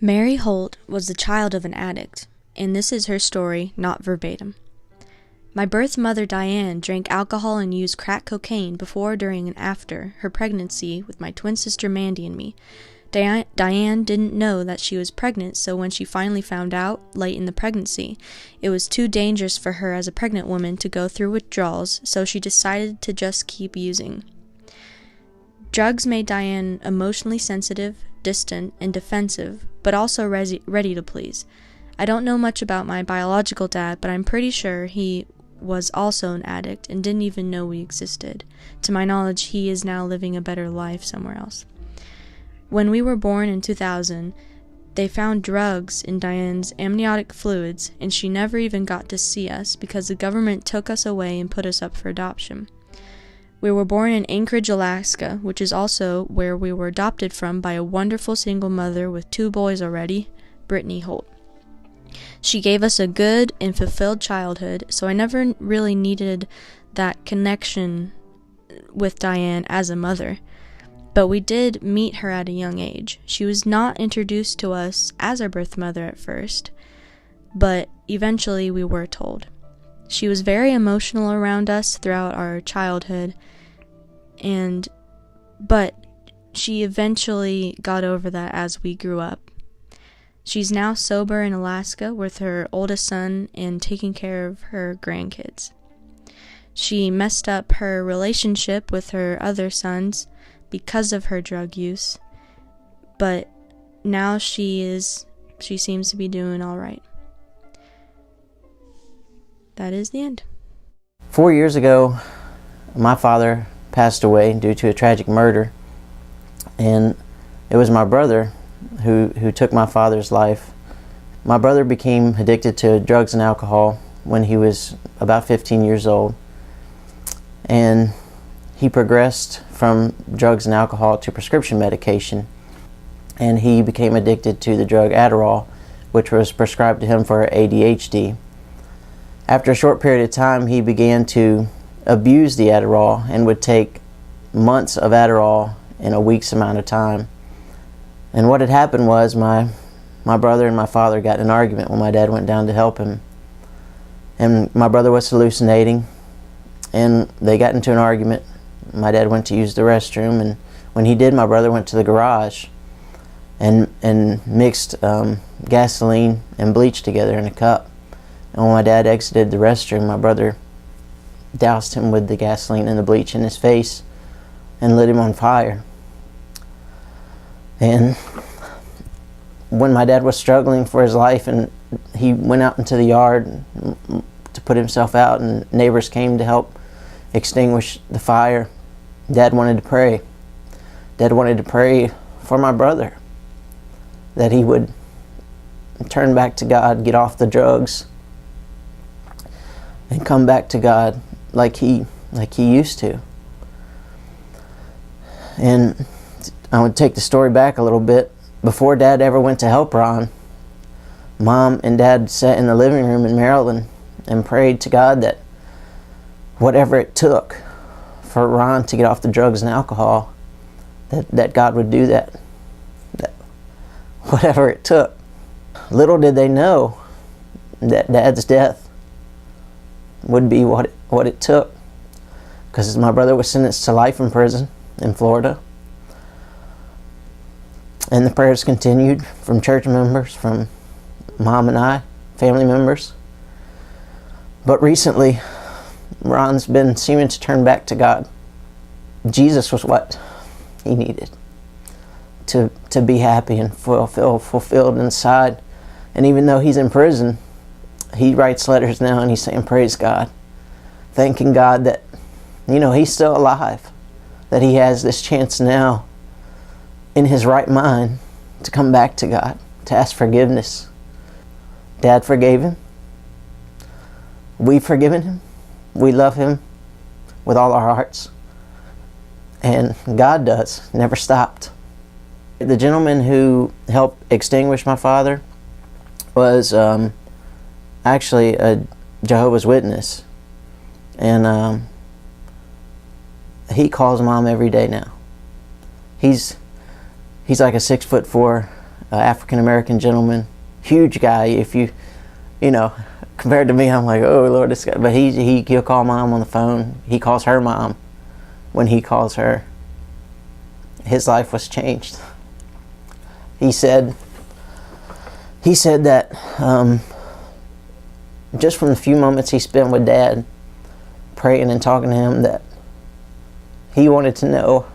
Mary Holt was the child of an addict, and this is her story, not verbatim. My birth mother Diane drank alcohol and used crack cocaine before, during, and after her pregnancy with my twin sister Mandy and me. Diane didn't know that she was pregnant, so when she finally found out, late in the pregnancy, it was too dangerous for her as a pregnant woman to go through withdrawals, so she decided to just keep using. Drugs made Diane emotionally sensitive, distant, and defensive, but also ready to please. I don't know much about my biological dad, but I'm pretty sure he was also an addict and didn't even know we existed. To my knowledge, he is now living a better life somewhere else. When we were born in 2000, they found drugs in Diane's amniotic fluids, and she never even got to see us because the government took us away and put us up for adoption. We were born in Anchorage, Alaska, which is also where we were adopted from by a wonderful single mother with 2 boys already, Brittany Holt. She gave us a good and fulfilled childhood, so I never really needed that connection with Diane as a mother. But we did meet her at a young age. She was not introduced to us as our birth mother at first, but eventually we were told. She was very emotional around us throughout our childhood, but she eventually got over that as we grew up. She's now sober in Alaska with her oldest son and taking care of her grandkids. She messed up her relationship with her other sons because of her drug use, but now she seems to be doing all right. That is the end. 4 years ago, my father passed away due to a tragic murder, and it was my brother who took my father's life. My brother became addicted to drugs and alcohol when he was about 15 years old, and he progressed from drugs and alcohol to prescription medication, and he became addicted to the drug Adderall, which was prescribed to him for ADHD. After a short period of time, he began to abuse the Adderall and would take months of Adderall in a week's amount of time. And what had happened was my brother and my father got in an argument when my dad went down to help him. And my brother was hallucinating, and they got into an argument. My dad went to use the restroom, and when he did, my brother went to the garage and mixed gasoline and bleach together in a cup. And when my dad exited the restroom, my brother doused him with the gasoline and the bleach in his face and lit him on fire. And when my dad was struggling for his life and he went out into the yard to put himself out, and neighbors came to help extinguish the fire, Dad wanted to pray. Dad wanted to pray for my brother, that he would turn back to God, get off the drugs, and come back to God like he used to. And I would take the story back a little bit. Before Dad ever went to help Ron, Mom and Dad sat in the living room in Maryland and prayed to God that whatever it took for Ron to get off the drugs and alcohol, that God would do that whatever it took. Little did they know that Dad's death would be what it took, because my brother was sentenced to life in prison in Florida. And the prayers continued from church members, from Mom and I, family members. But recently, Ron's been seeming to turn back to God. Jesus was what he needed to be happy and fulfilled inside. And even though he's in prison, he writes letters now and he's saying, praise God, thanking God that, he's still alive, that he has this chance now in his right mind to come back to God, to ask forgiveness. Dad forgave him. We've forgiven him. We love him with all our hearts. And God does, never stopped. The gentleman who helped extinguish my father was actually a Jehovah's Witness. And he calls Mom every day now. He's like a 6'4" African-American gentleman, huge guy. If you know, compared to me, I'm like, oh Lord, this guy. But he'll call Mom on the phone. He calls her Mom when he calls her. His life was changed. He said that just from the few moments he spent with Dad, praying and talking to him, that he wanted to know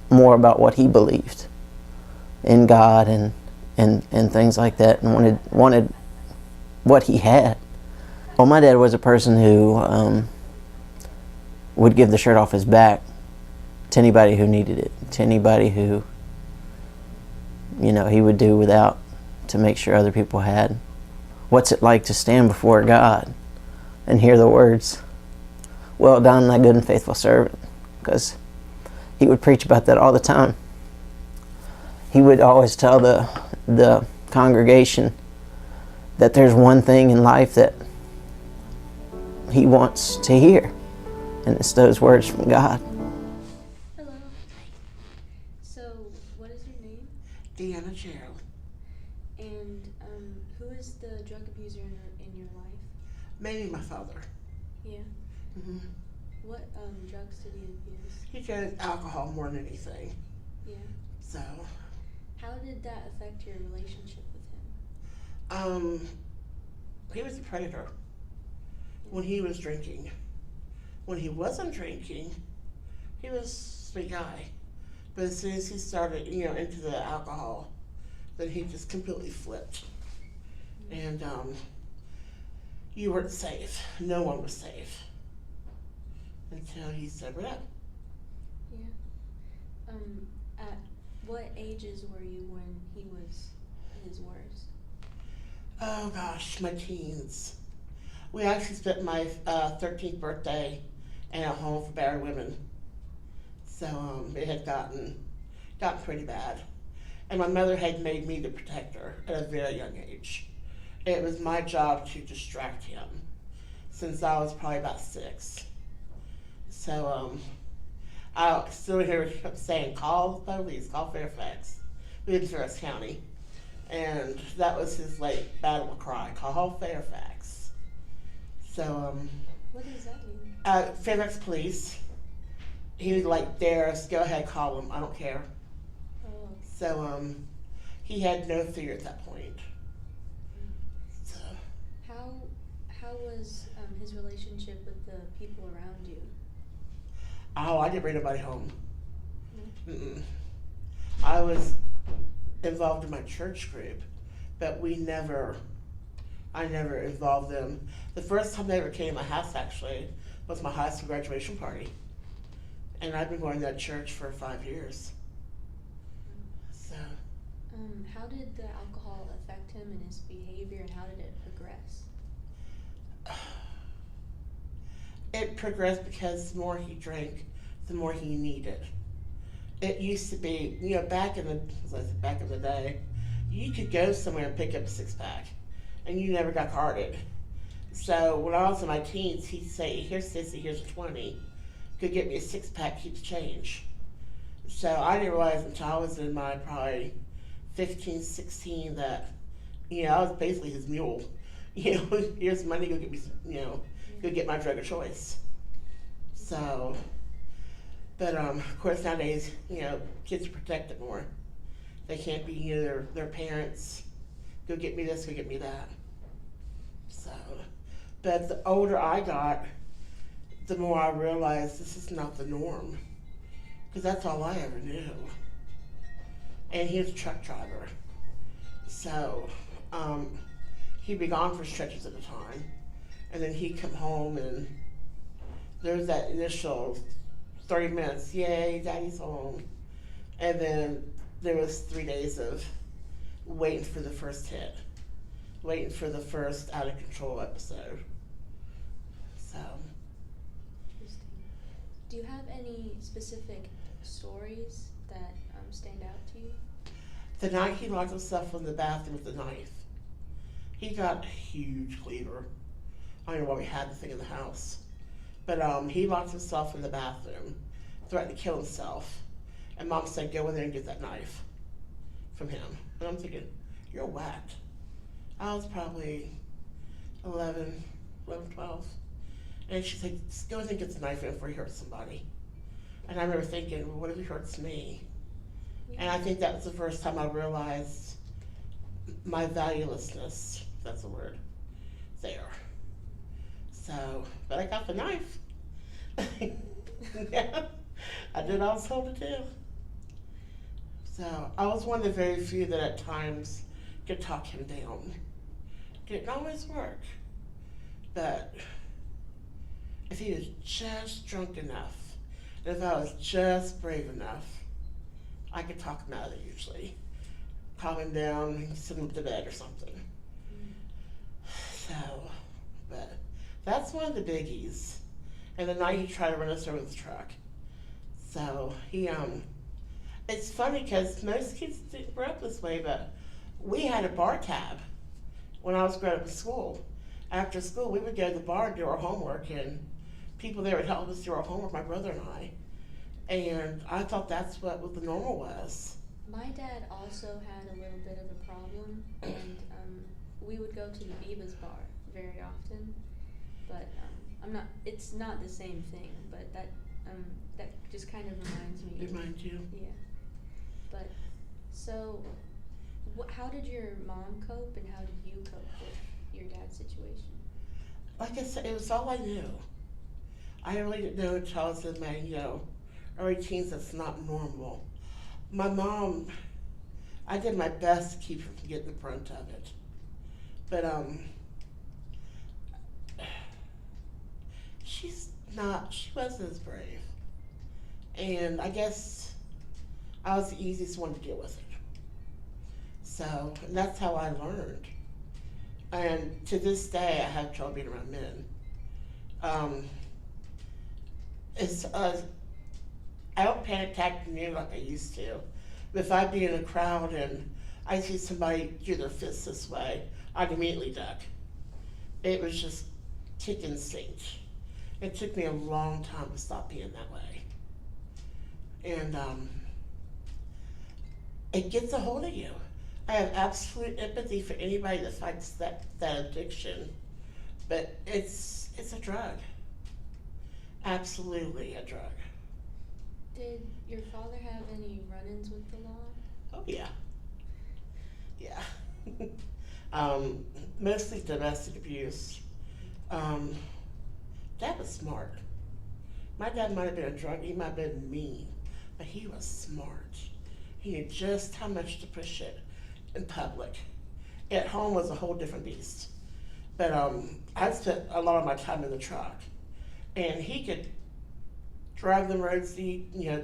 more about what he believed in God and things like that, and wanted what he had. Well, my dad was a person who would give the shirt off his back to anybody who needed it, to anybody who, you know, he would do without to make sure other people had. What's it like to stand before God and hear the words, "Well done, thy good and faithful servant"? Because he would preach about that all the time. He would always tell the congregation that there's one thing in life that he wants to hear, and it's those words from God. Hello. So, what is your name? Deanna Gerald. And who is the drug abuser in your life? Mainly my father. Yeah. Mm-hmm. What drugs did he abuse? He drank alcohol more than anything. Yeah. So, How did that affect your relationship with him? he was a predator when he was drinking. When he wasn't drinking, he was a sweet guy. But as soon as he started, into the alcohol, then he just completely flipped. And you weren't safe. No one was safe until he sobered up. Yeah. At what ages were you when he was at his worst? Oh gosh, my teens. We actually spent my 13th birthday in a home for battered women. So it had gotten pretty bad. And my mother had made me the protector at a very young age. It was my job to distract him since I was probably about 6. So I still hear him saying, "Call the police, call Fairfax." We live in Fairfax County. And that was his battle cry, "Call Fairfax." So What does that mean? Fairfax police. He would dare us, "Go ahead, call them, I don't care." Oh. So he had no fear at that point. So How was his relationship with the people around you? I didn't bring nobody home. No? Mm-mm. I was involved in my church group, but I never involved them. The first time they ever came to my house actually was my high school graduation party. And I've been going to that church for 5 years. So How did the alcohol affect him and his behavior, and how did it progress? it progressed because the more he drank, the more he needed. It used to be, back in the day, you could go somewhere and pick up a 6-pack, and you never got carded. So when I was in my teens, he'd say, "Here's Sissy, here's a 20. Go get me a 6-pack, keep the change." So I didn't realize until I was in my probably 15, 16 that, I was basically his mule. Here's money, go get me, go get my drug of choice. So, but of course nowadays, kids are protected more. They can't be, their parents, "Go get me this, go get me that." So, but the older I got, the more I realized this is not the norm. Because that's all I ever knew. And he was a truck driver. So, he'd be gone for stretches at a time. And then he'd come home and there was that initial 30 minutes, "Yay, Daddy's home." And then there was 3 days of waiting for the first hit. Waiting for the first out of control episode. So. Interesting. Do you have any specific stories that stand out to you? The night he locked himself in the bathroom with a knife. He got a huge cleaver. I don't know why we had the thing in the house. But he locked himself in the bathroom, threatened to kill himself. And Mom said, "Go in there and get that knife." from him. And I'm thinking, you're whacked. I was probably 11, 12. And she's like, just go and get the knife in before he hurts somebody. And I remember thinking, well, what if he hurts me? Yeah. And I think that was the first time I realized my valuelessness, if that's a word, there. So, but I got the knife. Yeah, I did all I was told to do. So I was one of the very few that at times could talk him down. Didn't always work, but if he was just drunk enough, and if I was just brave enough, I could talk him out of it usually. Calm him down, send him to bed or something. So, but that's one of the biggies. And the night he tried to run us over with the truck. So it's funny because most kids didn't grow up this way, but we had a bar tab when I was growing up in school. After school, we would go to the bar and do our homework, and people there would help us do our homework, my brother and I. And I thought that's what the normal was. My dad also had a little bit of a problem, and we would go to the Beavis bar very often, but it's not the same thing, but that just kind of reminds me. Remind you? Yeah. But, so, how did your mom cope, and how did you cope with your dad's situation? Like I said, it was all I knew. I really didn't know until I was in my, early teens that's not normal. My mom, I did my best to keep her from getting the brunt of it. But, she wasn't as brave. And I guess I was the easiest one to deal with it. So, and that's how I learned. And to this day, I have trouble being around men. I don't panic attack near like I used to. But if I'd be in a crowd and I see somebody do their fists this way, I'd immediately duck. It was just tick instinct. It took me a long time to stop being that way. And it gets a hold of you. I have absolute empathy for anybody that fights that addiction, but it's a drug. Absolutely a drug. Did your father have any run-ins with the law? Oh yeah. Yeah. Mostly domestic abuse. Dad was smart. My dad might have been a drunk, he might have been mean, but he was smart. He knew just how much to push it in public. At home was a whole different beast. But I spent a lot of my time in the truck, and he could drive the roads,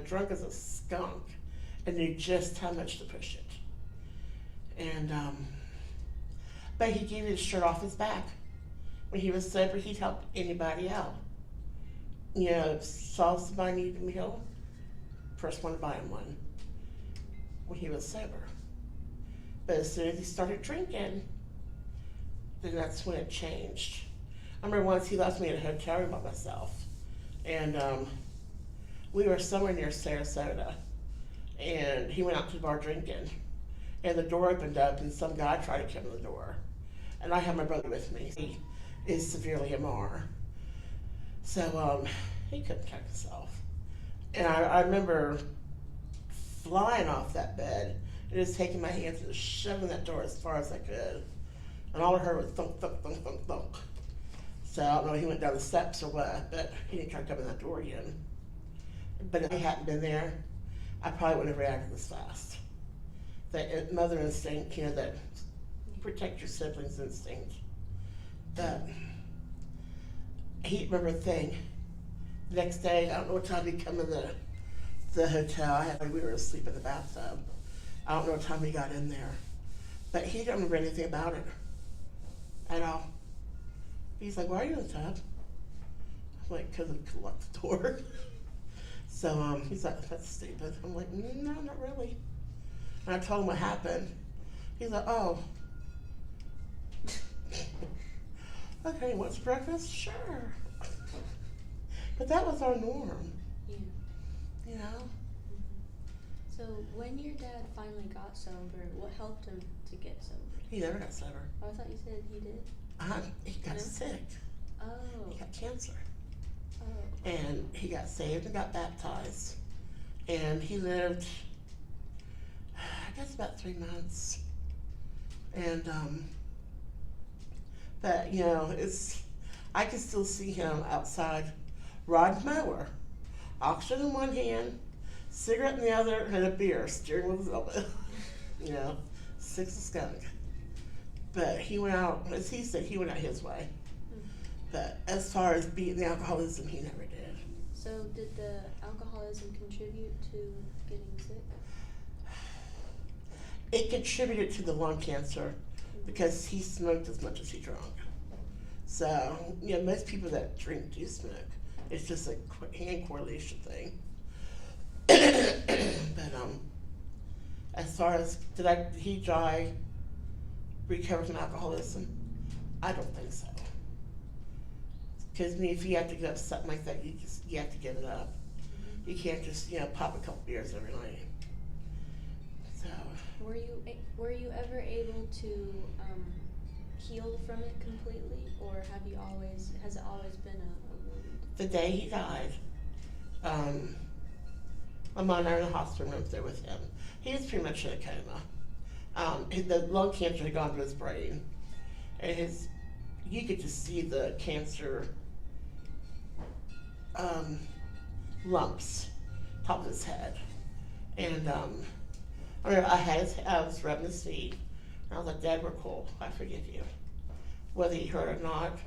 drunk as a skunk, and knew just how much to push it. And but he gave his shirt off his back. When he was sober, he'd help anybody out. Saw somebody needed a meal, first one to buy him one. When he was sober. But as soon as he started drinking, then that's when it changed. I remember once he left me in a hotel room by myself, and we were somewhere near Sarasota, and he went out to the bar drinking, and the door opened up, and some guy tried to come in the door, and I had my brother with me. He is severely MR, so he couldn't protect himself, and I remember flying off that bed and just taking my hands and just shoving that door as far as I could, and all I heard was thunk, thunk, thunk, thunk, thunk. So I don't know if he went down the steps or what, but he didn't try to come in that door again. But if he hadn't been there, I probably wouldn't have reacted this fast. That mother instinct, that protect your siblings instinct. But he remember a thing. The next day, I don't know what time he'd come in the hotel. We were asleep in the bathtub. I don't know what time he got in there. But he didn't remember anything about it at all. He's like, why are you in the tub? I'm like, because I could lock the door. So he's like, that's stupid. I'm like, no, not really. And I told him what happened. He's like, oh. Okay, what's breakfast? Sure. But that was our norm. Yeah. You know? Mm-hmm. So when your dad finally got sober, what helped him to get sober? He never got sober. Oh, I thought you said he did. He got sick. Oh. He got cancer. Oh. And he got saved and got baptized. And he lived, I guess, about 3 months. And, but, you know, I can still see him outside, riding mower, oxygen in one hand, cigarette in the other, and a beer, steering with his elbow. You know, sick as a skunk. But he went out, as he said, he went out his way. But as far as beating the alcoholism, he never did. So did the alcoholism contribute to getting sick? It contributed to the lung cancer because he smoked as much as he drank. So, you know, most people that drink do smoke. It's just a hand correlation thing. But as far as did he die, recover from alcoholism? I don't think so. Because if you have to give up something like that, you have to give it up. You can't just pop a couple beers every night. So. Were you ever able to heal from it completely, or has it always been a wound? The day he died, my mom and I were in the hospital room there with him. He was pretty much in a coma. The lung cancer had gone to his brain, and you could just see the cancer lumps top of his head. And I remember I was rubbing his feet, and I was like, Dad, we're cool. I forgive you. Whether he heard it or not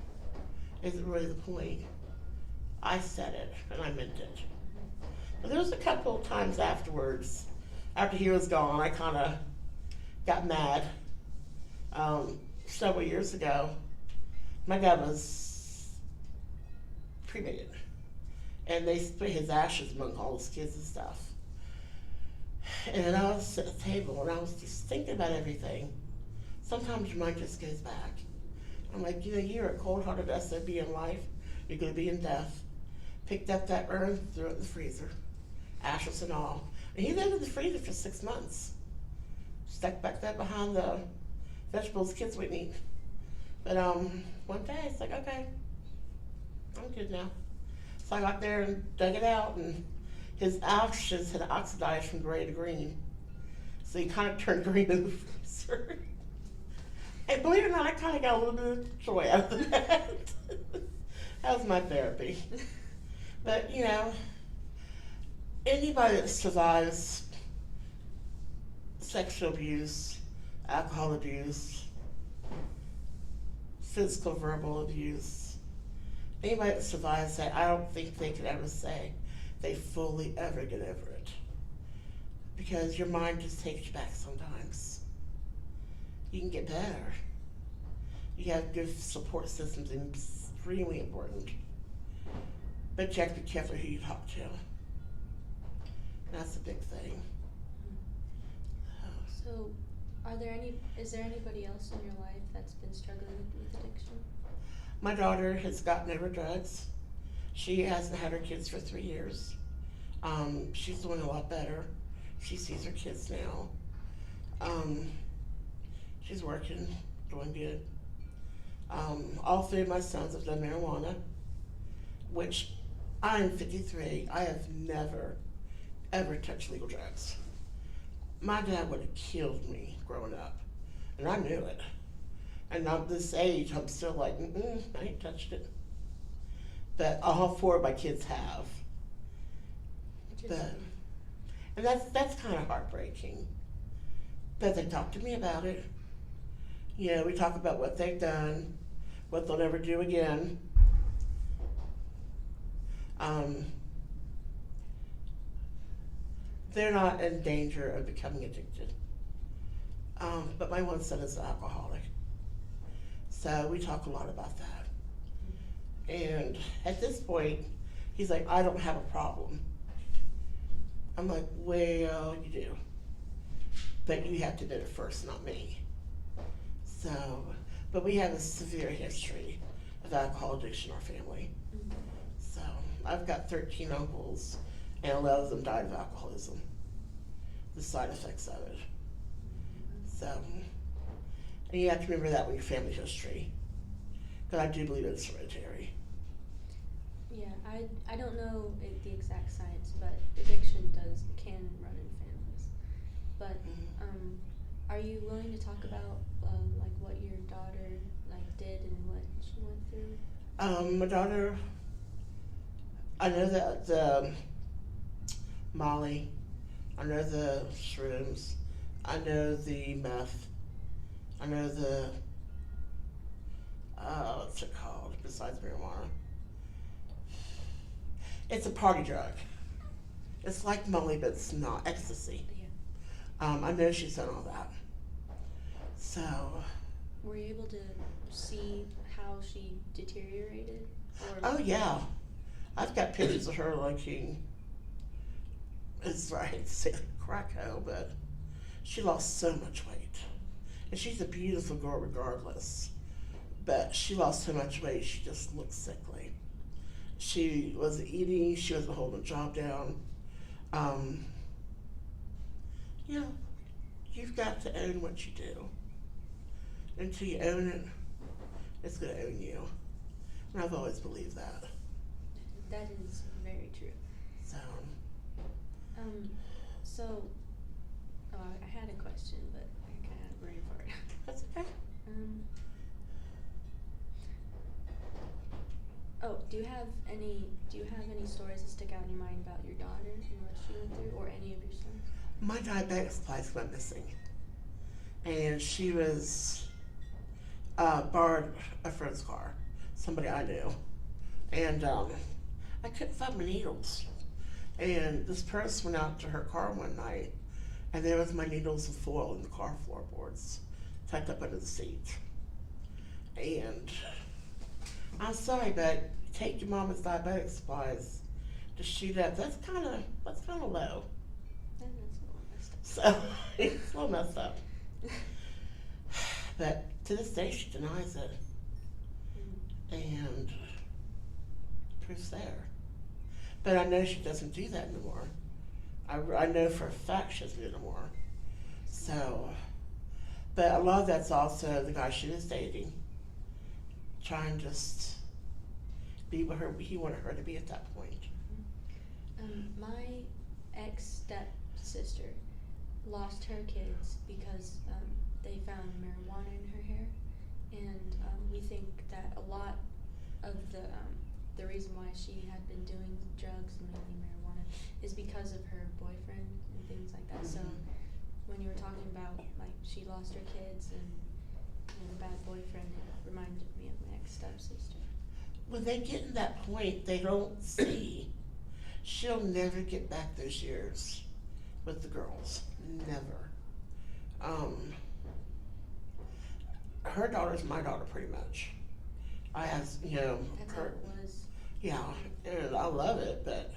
isn't really the point. I said it, and I meant it. But there was a couple of times afterwards, after he was gone, I kind of got mad. Several years ago, my dad was cremated, and they split his ashes among all his kids and stuff. And I was at the table, and I was just thinking about everything. Sometimes your mind just goes back. I'm like, you're a cold-hearted SOB in life. You're going to be in death. Picked up that urn, threw it in the freezer, ashes and all. And he lived in the freezer for 6 months. Stuck back there behind the vegetables kids would eat. But one day it's like, okay, I'm good now. So I got there and dug it out, and his ashes had oxidized from gray to green. So he kind of turned green in the freezer. And believe it or not, I kind of got a little bit of joy out of that. That was my therapy. But, anybody that survives sexual abuse, alcohol abuse, physical, verbal abuse, anybody that survives that, I don't think they could ever say they fully ever get over it. Because your mind just takes you back sometimes. You can get better. You have good support systems, and it's extremely important. But you have to be careful who you talk to. That's a big thing. So, is there anybody else in your life that's been struggling with addiction? My daughter has gotten over drugs. She hasn't had her kids for 3 years. She's doing a lot better. She sees her kids now. She's working, doing good. All 3 of my sons have done marijuana, which I'm 53. I have never, ever touched legal drugs. My dad would have killed me growing up, and I knew it. And at this age, I'm still like, I ain't touched it. But all 4 of my kids have. And that's kind of heartbreaking. But they talk to me about it. We talk about what they've done, what they'll never do again. They're not in danger of becoming addicted. But my one son is an alcoholic. So we talk a lot about that. And at this point, he's like, I don't have a problem. I'm like, well, you do. But you have to admit it first, not me. So, but we have a severe history of alcohol addiction in our family. So I've got 13 uncles, and 11 of them died of alcoholism. the side effects of it. So, and you have to remember that with your family history, because I do believe it's hereditary. Yeah, I don't know the exact science, but addiction can run in families. But are you willing to talk about like what your daughter like did and what she went through? My daughter, I know that the Molly, I know the shrooms, I know the meth, I know the what's it called besides marijuana? It's a party drug. It's like Molly, but it's not ecstasy. Yeah. I know she's done all that. So. Were you able to see how she deteriorated? Oh yeah, I've got pictures of her looking. It's right, it's a cracko, but she lost so much weight, and she's a beautiful girl regardless. But she lost so much weight, she just looked sickly. She wasn't eating, she wasn't holding a job down. You know, you've got to own what you do. Until you own it, it's going to own you. And I've always believed that. That is very true. So. I had a question, but I kind of had a brain fart. That's okay. Do you have any stories that stick out in your mind about your daughter and what she went through, or any of your sons? My diabetic supplies went missing, and she was borrowed a friend's car, somebody I knew, and I couldn't find my needles. And this person went out to her car one night, and there was my needles and foil in the car floorboards, tucked up under the seat. And I'm sorry, but take your mama's diabetic supplies to shoot up. That's kind of low. That's a little messed up. So it's a little messed up. But to this day, she denies it, and proof's there. But I know she doesn't do that anymore. I know for a fact she doesn't do it anymore. So, but a lot of that's also the guy she was dating, trying to just be with her. He wanted her to be at that point. My ex-stepsister lost her kids because they found marijuana in her hair, and we think that a lot of the reason why she had been doing drugs, and mainly marijuana, is because of her boyfriend and things like that. So when you were talking about like she lost her kids and the bad boyfriend, it reminded me of my ex-stepsister. When they get in that point, they don't see. She'll never get back those years with the girls. Never. Her daughter's my daughter, pretty much. I have, That's her. how it was. Yeah, and I love it, but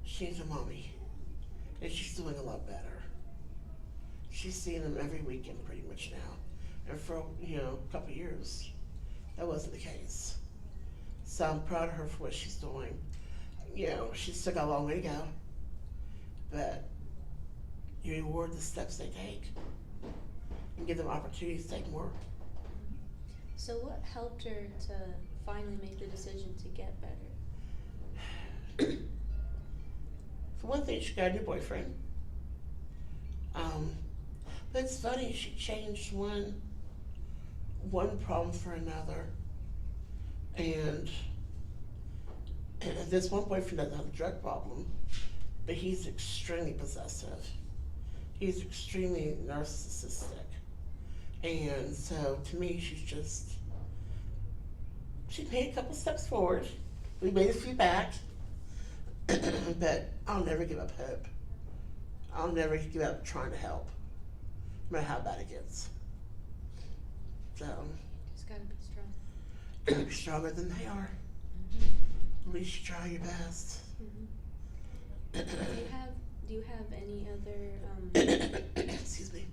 she's a mommy, and she's doing a lot better. She's seeing them every weekend, pretty much now, and for a couple of years, that wasn't the case. So I'm proud of her for what she's doing. She's still got a long way to go, but you reward the steps they take and give them opportunities to take more. So what helped her to finally make the decision to get better? For one thing, she got a new boyfriend. But it's funny, she changed one problem for another. And this one boyfriend doesn't have a drug problem, but he's extremely possessive. He's extremely narcissistic. And so to me, she made a couple steps forward. We made a few back. But I'll never give up hope. I'll never give up trying to help, no matter how bad it gets. So, Just gotta be strong. gotta be stronger than they are. At least you try your best. Do you have any other Excuse me.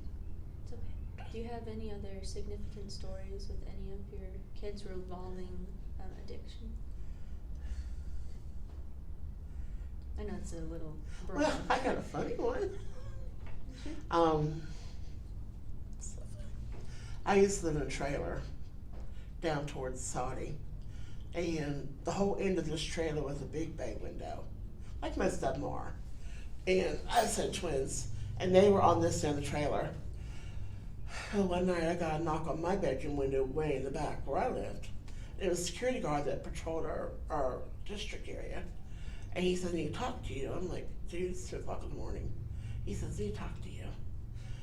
It's okay. Do you have any other significant stories with any of your kids revolving addiction? I know it's a little broad. Well, I got a funny one. I used to live in a trailer down towards Saudi, and the whole end of this trailer was a big bay window, like most of them are. And I had twins, and they were on this end of the trailer. Well, one night I got a knock on my bedroom window way in the back where I lived. It was a security guard that patrolled our district area. And he said, I need to talk to you. I'm like, dude, it's 2 o'clock in the morning. He says, I need to talk to you.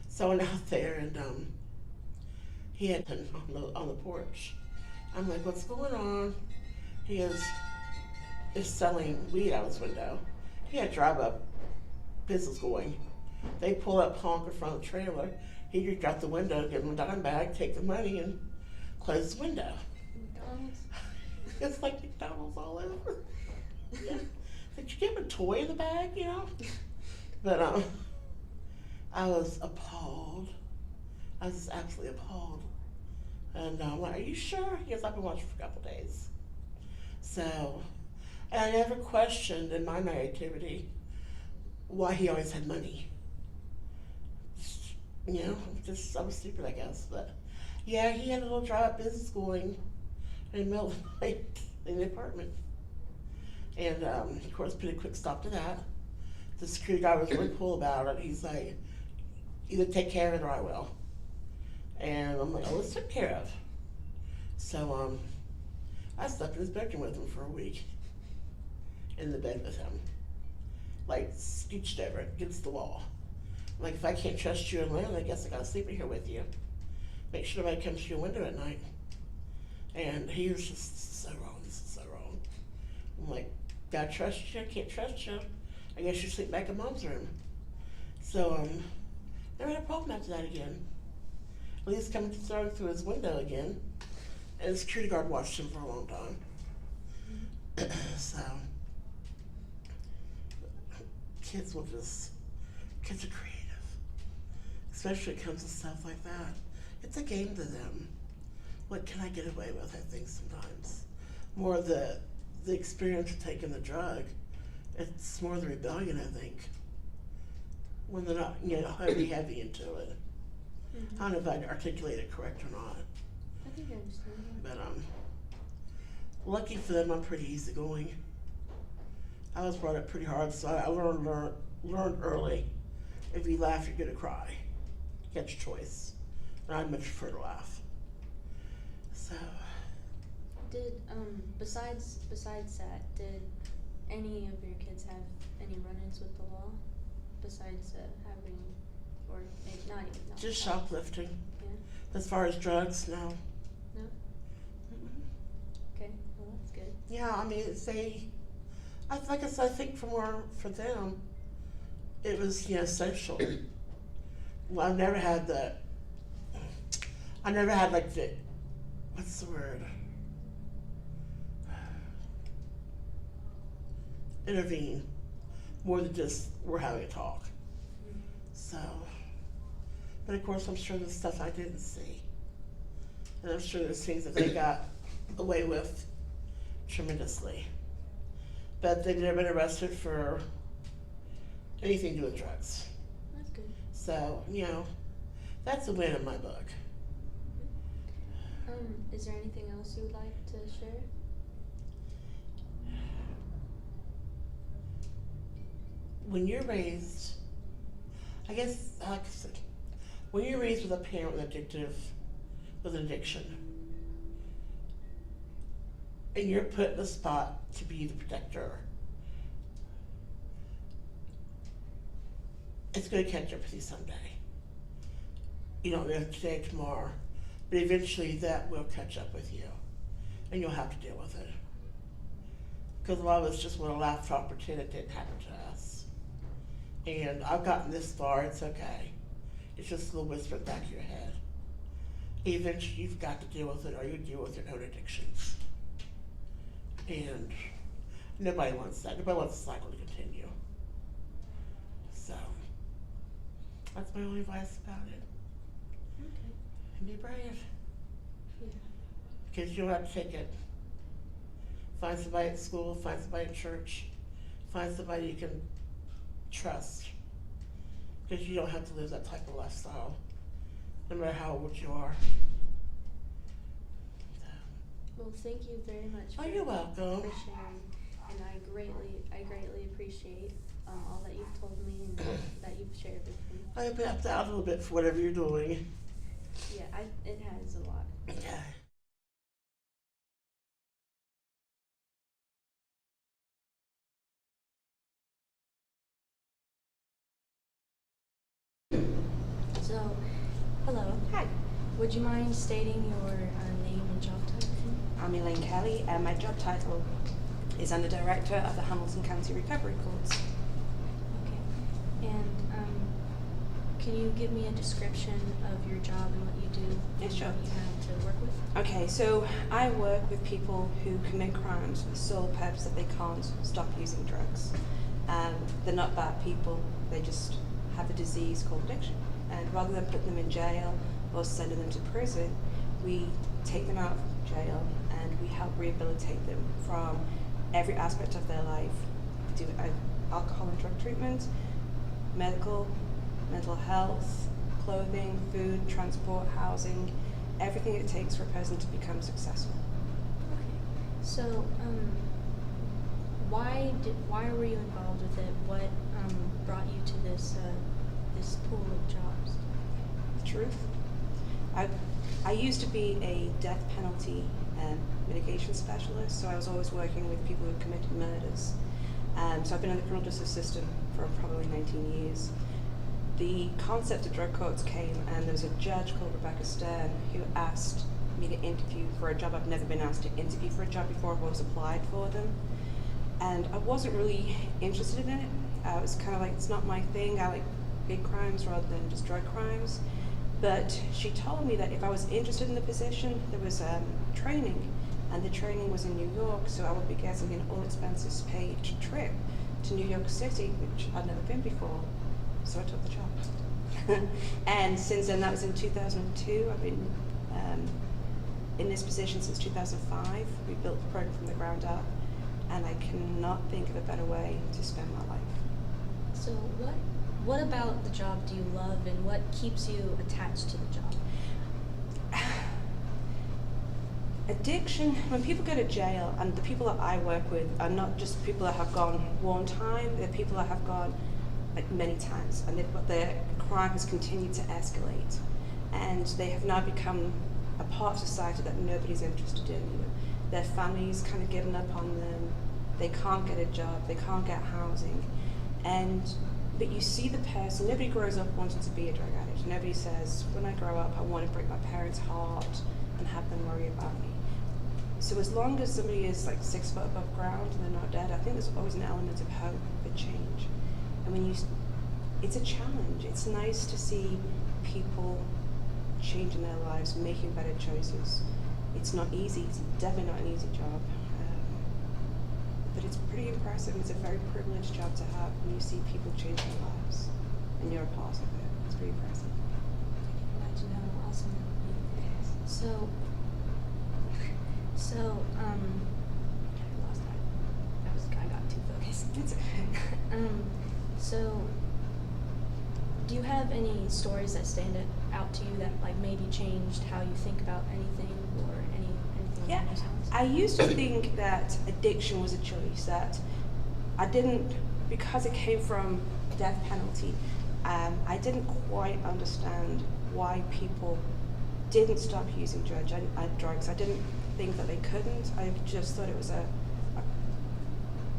So I went out there, and he had been on the porch. I'm like, what's going on? He is selling weed out his window. He had drive-up business going. They pull up, honk in front of the trailer. He just got the window, give him a dime bag, take the money, and close the window. McDonald's? It's like McDonald's all over. Yeah. Did you give him a toy in the bag, you know? But I was appalled. I was just absolutely appalled. And I'm like, are you sure? Yes, I've been watching for a couple days. So, and I never questioned in my naivety why he always had money. You know, I was stupid, I guess. But yeah, he had a little drive-up business going in the middle of the night in the apartment. And of course, put a quick stop to that. The security guy was really cool about it. He's like, either take care of it or I will. And I'm like, oh, let's take care of. So I slept in his bedroom with him for a week. In the bed with him. Like, scooched over against the wall. I'm like, if I can't trust you alone, I guess I gotta sleep in here with you. Make sure nobody comes to your window at night. And he was just, this is so wrong, this is so wrong. I'm like, gotta trust you, I can't trust you. I guess you sleep back in mom's room. So, never had a problem after that again. At least coming through his window again. And the security guard watched him for a long time. So, kids are creative. Especially when it comes to stuff like that. It's a game to them. What can I get away with, I think, sometimes. More the experience of taking the drug. It's more the rebellion, I think. When they're not, heavy into it. Mm-hmm. I don't know if I articulate it correct or not. I think I understand. But lucky for them, I'm pretty easygoing. I was brought up pretty hard, so I learned early. If you laugh, you're gonna cry. You got your choice. And I'd much prefer to laugh. So. Did besides that, did any of your kids have any run-ins with the law? Besides having, or maybe not even. Just shoplifting. Yeah. As far as drugs, no. No. Mm-hmm. Okay, well that's good. Yeah, I mean, like I said, I think for them, it was social. Well, I never had like the, what's the word? Intervene, more than just we're having a talk. So, but of course I'm sure there's stuff I didn't see. And I'm sure there's things that they got away with tremendously. But they've never been arrested for anything to do with drugs. That's good. So, that's a win in my book. Is there anything else you would like to share? When you're raised, I guess, like I said, when you're raised with a parent with an addiction, and you're put in a spot to be the protector, it's going to catch up with you someday. You don't know today, tomorrow, but eventually that will catch up with you, and you'll have to deal with it. Because a lot of us just want to laugh, talk, pretend it didn't happen to us. And I've gotten this far, it's okay. It's just a little whisper in the back of your head. Eventually you've got to deal with it, or you deal with your own addictions. And nobody wants that. Nobody wants the cycle to continue. So, that's my only advice about it. Okay. And be brave. Yeah. Because you don't have to take it. Find somebody at school, find somebody at church, find somebody you can trust, because you don't have to live that type of lifestyle, no matter how old you are. Well, thank you very much. Oh, you're welcome. For sharing, and I greatly appreciate all that you've told me and that you've shared with me. I hope it helped out a little bit for whatever you're doing. Yeah, it has a lot. Okay. So, hello. Hi, Would you mind stating your name and job title? I'm Elaine Kelly, and my job title is under Director of the Hamilton County Recovery Courts. Okay. And can you give me a description of your job and what you do Yeah, and sure. what you have to work with? Okay, so I work with people who commit crimes for the sole purpose that they can't stop using drugs. They're not bad people, they just have a disease called addiction. And rather than putting them in jail or sending them to prison, we take them out of jail and we help rehabilitate them from every aspect of their life. We do alcohol and drug treatment, medical, mental health, clothing, food, transport, housing, everything it takes for a person to become successful. Okay. So, why were you involved with it? What brought you to this pool of jobs? The truth. I used to be a death penalty mitigation specialist, so I was always working with people who committed murders. So I've been in the criminal justice system for probably 19 years. The concept of drug courts came, and there was a judge called Rebecca Stern who asked me to interview for a job. I've never been asked to interview for a job before. I've always applied for them. And I wasn't really interested in it. I was kind of like, it's not my thing. I like big crimes rather than just drug crimes. But she told me that if I was interested in the position, there was training, and the training was in New York, so I would be getting an all expenses paid trip to New York City, which I'd never been before. So I took the job. And since then, that was in 2002, I've been in this position since 2005. We built the program from the ground up, and I cannot think of a better way to spend my life. So, what about the job do you love, and what keeps you attached to the job? Addiction, when people go to jail, and the people that I work with are not just people that have gone one time, they're people that have gone like many times, and their crime has continued to escalate, and they have now become a part of society that nobody's interested in. Their families kind of given up on them, they can't get a job, they can't get housing, but you see the person. Nobody grows up wanting to be a drug addict. Nobody says, when I grow up, I want to break my parents' heart and have them worry about me. So as long as somebody is like 6 foot above ground and they're not dead, I think there's always an element of hope for change. And it's a challenge. It's nice to see people changing their lives, making better choices. It's not easy. It's definitely not an easy job. But it's pretty impressive. It's a very privileged job to have when you see people change their lives and you're a part of it. It's pretty impressive. I can imagine how awesome it would be. So, I lost that. I got too focused. It's okay. So, do you have any stories that stand out to you that like maybe changed how you think about anything or anything Yeah, along those lines? I used to think that addiction was a choice, that I didn't, because it came from death penalty, I didn't quite understand why people didn't stop using drugs. I didn't think that they couldn't. I just thought it was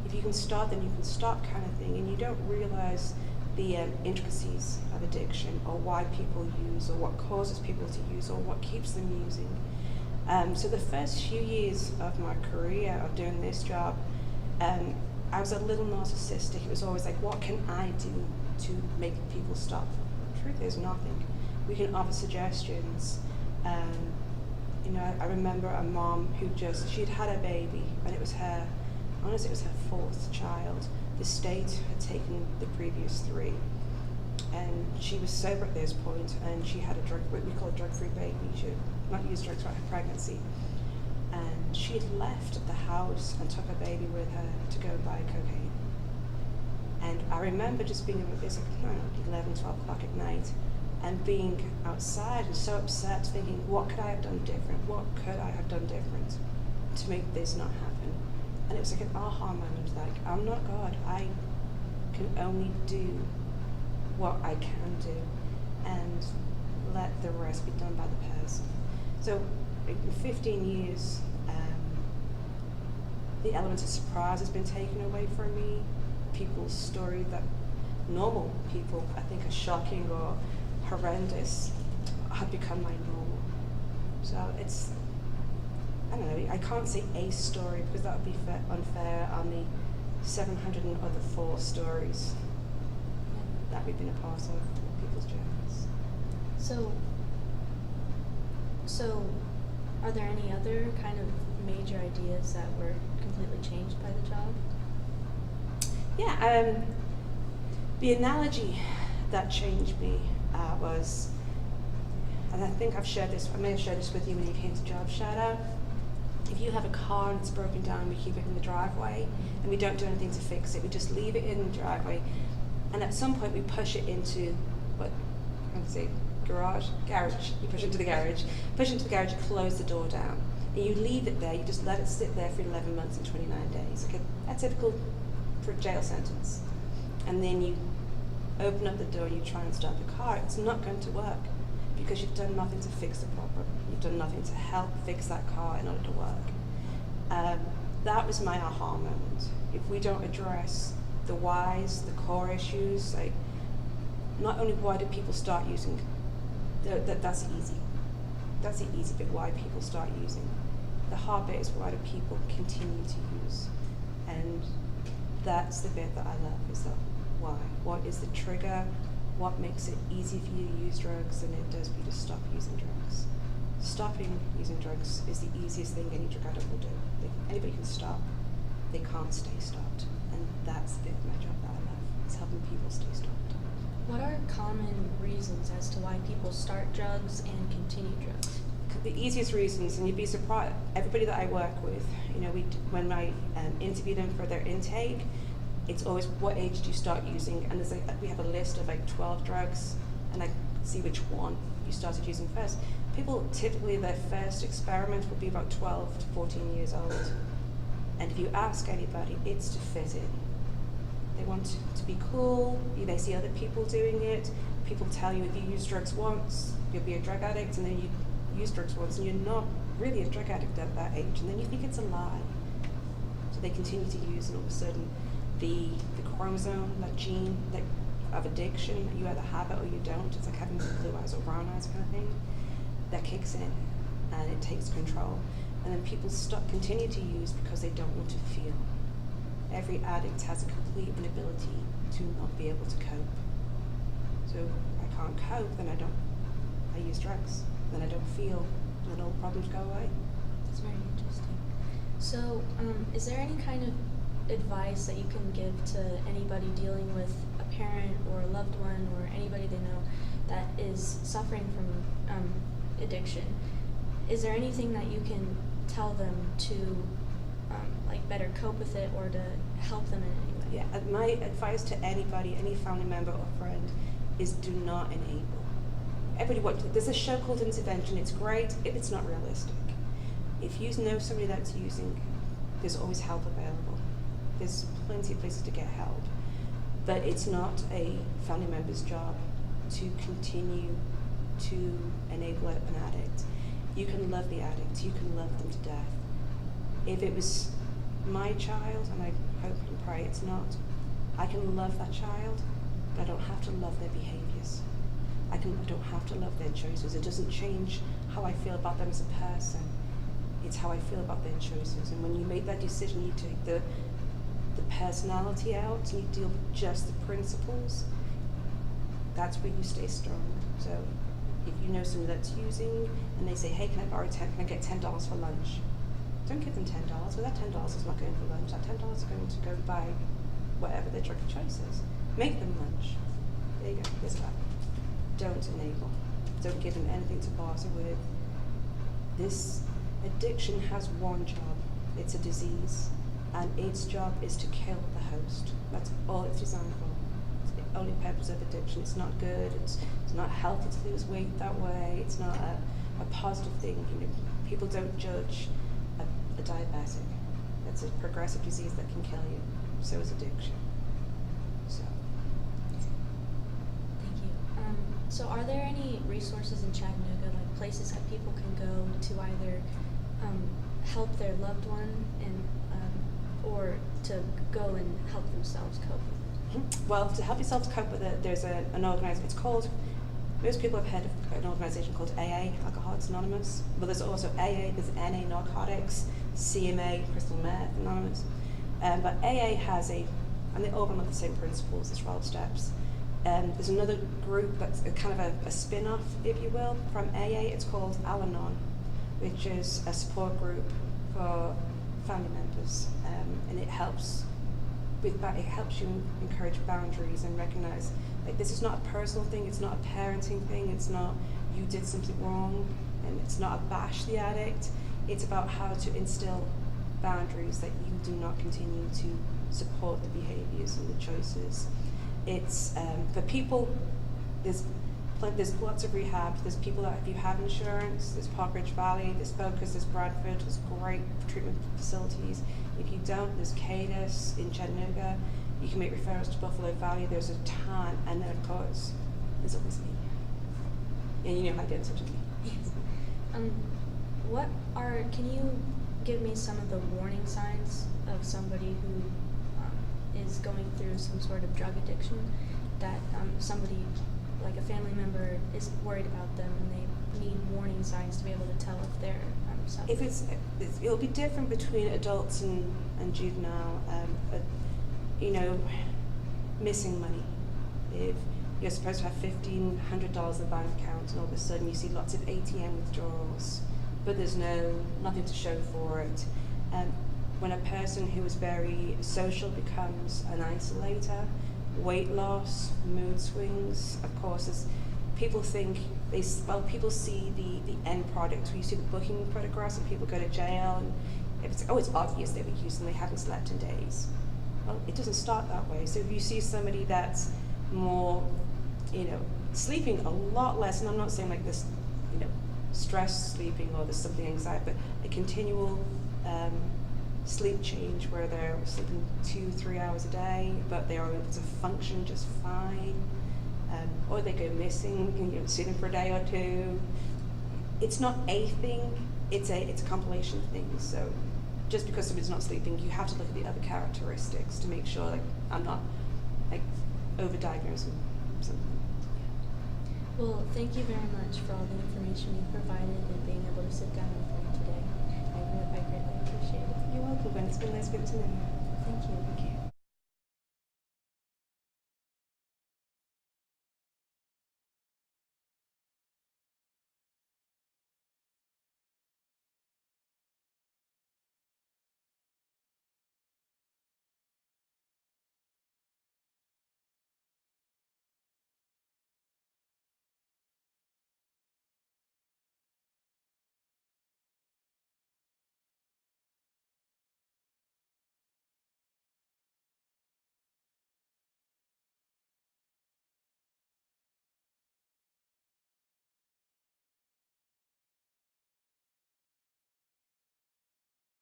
if you can start, then you can stop kind of thing, and you don't realize the intricacies of addiction, or why people use, or what causes people to use, or what keeps them using. So the first few years of my career of doing this job, I was a little narcissistic. It was always like, what can I do to make people stop? The truth is nothing. We can offer suggestions. I remember a mom who she'd had a baby, and it was her 4th child. The state had taken the previous 3. And she was sober at this point, and she had what we call a drug-free baby. She had not used drugs throughout her pregnancy. And she had left the house and took her baby with her to go and buy cocaine. And I remember just being, it's like, I don't know, 11, 12 o'clock at night, and being outside and so upset, thinking, what could I have done different? What could I have done different to make this not happen? And it was like an aha moment, like, I'm not God. I can only do what I can do, and let the rest be done by the person. So in 15 years, the element of surprise has been taken away from me. People's story that normal people I think are shocking or horrendous have become my normal. So it's, I don't know, I can't say a story because that would be unfair on the 704 stories that we've been a part of people's journeys. So are there any other kind of major ideas that were completely changed by the job? Yeah, the analogy that changed me was, and I think I may have shared this with you when you came to Job Shout Out. If you have a car and it's broken down, we keep it in the driveway and we don't do anything to fix it. We just leave it in the driveway, and at some point we push it into garage. You push it into the garage, close the door down, and you leave it there. You just let it sit there for 11 months and 29 days. Okay, that's typical for a jail sentence. And then you open up the door, you try and start the car. It's not going to work because you've done nothing to fix the problem. You've done nothing to help fix that car in order to work. That was my aha moment. If we don't address the whys, the core issues, like not only why do people start using, that's easy. That's the easy bit, why people start using. The hard bit is why do people continue to use? And that's the bit that I love, is that why. What is the trigger? What makes it easy for you to use drugs than it does for you to stop using drugs? Stopping using drugs is the easiest thing any drug addict will do. Anybody can stop, they can't stay stopped. And that's the bit of my job that I love, is helping people stay stopped. What are common reasons as to why people start drugs and continue drugs? The easiest reasons, and you'd be surprised, everybody that I work with, when I interview them for their intake, it's always, what age do you start using? And there's we have a list of 12 drugs, and I see which one you started using first. People, typically their first experiment would be about 12 to 14 years old. And if you ask anybody, it's to fit in. They want to be cool, they see other people doing it. People tell you if you use drugs once, you'll be a drug addict, and then you use drugs once and you're not really a drug addict at that age, and then you think it's a lie. So they continue to use, and all of a sudden the chromosome, that gene of addiction, you either have it or you don't, it's like having blue eyes or brown eyes kind of thing, that kicks in and it takes control. And then people continue to use because they don't want to feel. Every addict has a complete inability to not be able to cope. So I can't cope, then I use drugs. Then I don't feel, then all problems go away. That's very interesting. So, is there any kind of advice that you can give to anybody dealing with a parent or a loved one or anybody they know that is suffering from addiction? Is there anything that you can tell them to better cope with it or to help them in any way? Yeah, my advice to anybody, any family member or friend, is do not enable. There's a show called Intervention. It's great if it's not realistic. If you know somebody that's using, there's always help available. There's plenty of places to get help. But it's not a family member's job to continue to enable an addict. You can love the addict. You can love them to death. If it was my child, and I hope and pray it's not, I can love that child, but I don't have to love their behaviors. I don't have to love their choices. It doesn't change how I feel about them as a person. It's how I feel about their choices. And when you make that decision, you take the personality out, and you deal with just the principles. That's where you stay strong. So if you know somebody that's using, and they say, hey, can I get $10 for lunch? Don't give them $10. Well, that $10 is not going for lunch. That $10 is going to go buy whatever their drug of choice is. Make them lunch. There you go. There's that. Don't enable. Don't give them anything to barter with. This addiction has one job. It's a disease, and its job is to kill the host. That's all it's designed for. It's the only purpose of addiction. It's not good. It's not healthy to lose weight that way. It's not a positive thing. You know, people don't judge a diabetic. It's a progressive disease that can kill you. So is addiction. So. Thank you. So are there any resources in Chattanooga, like places that people can go to either help their loved one and or to go and help themselves cope with it? Well, to help yourself cope with it, there's an organisation. It's called, most people have heard of an organisation called AA, Alcoholics Anonymous. But there's also AA, there's NA, Narcotics, CMA, Crystal Meth Anonymous. But AA has and they all run on the same principles, the 12 steps. There's another group that's kind of a spin-off, if you will, from AA. It's called Al-Anon, which is a support group for family members, and it helps with that. It helps you encourage boundaries and recognize, like, this is not a personal thing. It's not a parenting thing. It's not you did something wrong, and it's not a bash the addict. It's about how to instill boundaries that you do not continue to support the behaviors and the choices. It's for people. There's lots of rehab. There's people that, if you have insurance, there's Park Ridge Valley, there's Focus, there's Bradford, there's great treatment facilities. If you don't, there's Cadis in Chattanooga. You can make referrals to Buffalo Valley. There's a ton, and then of course, there's always me. And you know how to get in touch with me. Yes. Can you give me some of the warning signs of somebody who is going through some sort of drug addiction, that somebody, like a family member, is worried about them and they need warning signs to be able to tell if they're suffering? It'll be different between adults and juvenile. Missing money. If you're supposed to have $1,500 in the bank account and all of a sudden you see lots of ATM withdrawals, but there's nothing to show for it. When a person who is very social becomes an isolator, weight loss, mood swings, of course, as people think, people see the end product. We see the booking photographs and people go to jail, and it's obvious they were used and they haven't slept in days. Well, it doesn't start that way. So if you see somebody that's more, sleeping a lot less, and I'm not saying like this, stress sleeping or there's something anxiety, but a continual sleep change where they're sleeping 2-3 hours a day, but they are able to function just fine, or they go missing, you see them for a day or two. It's not a thing; it's a compilation of things. So, just because somebody's not sleeping, you have to look at the other characteristics to make sure, like, I'm not overdiagnosing something. Well, thank you very much for all the information you provided and being able to sit down with me today. I greatly appreciate it. You're welcome, Gwen. It's been nice getting to know you. Thank you.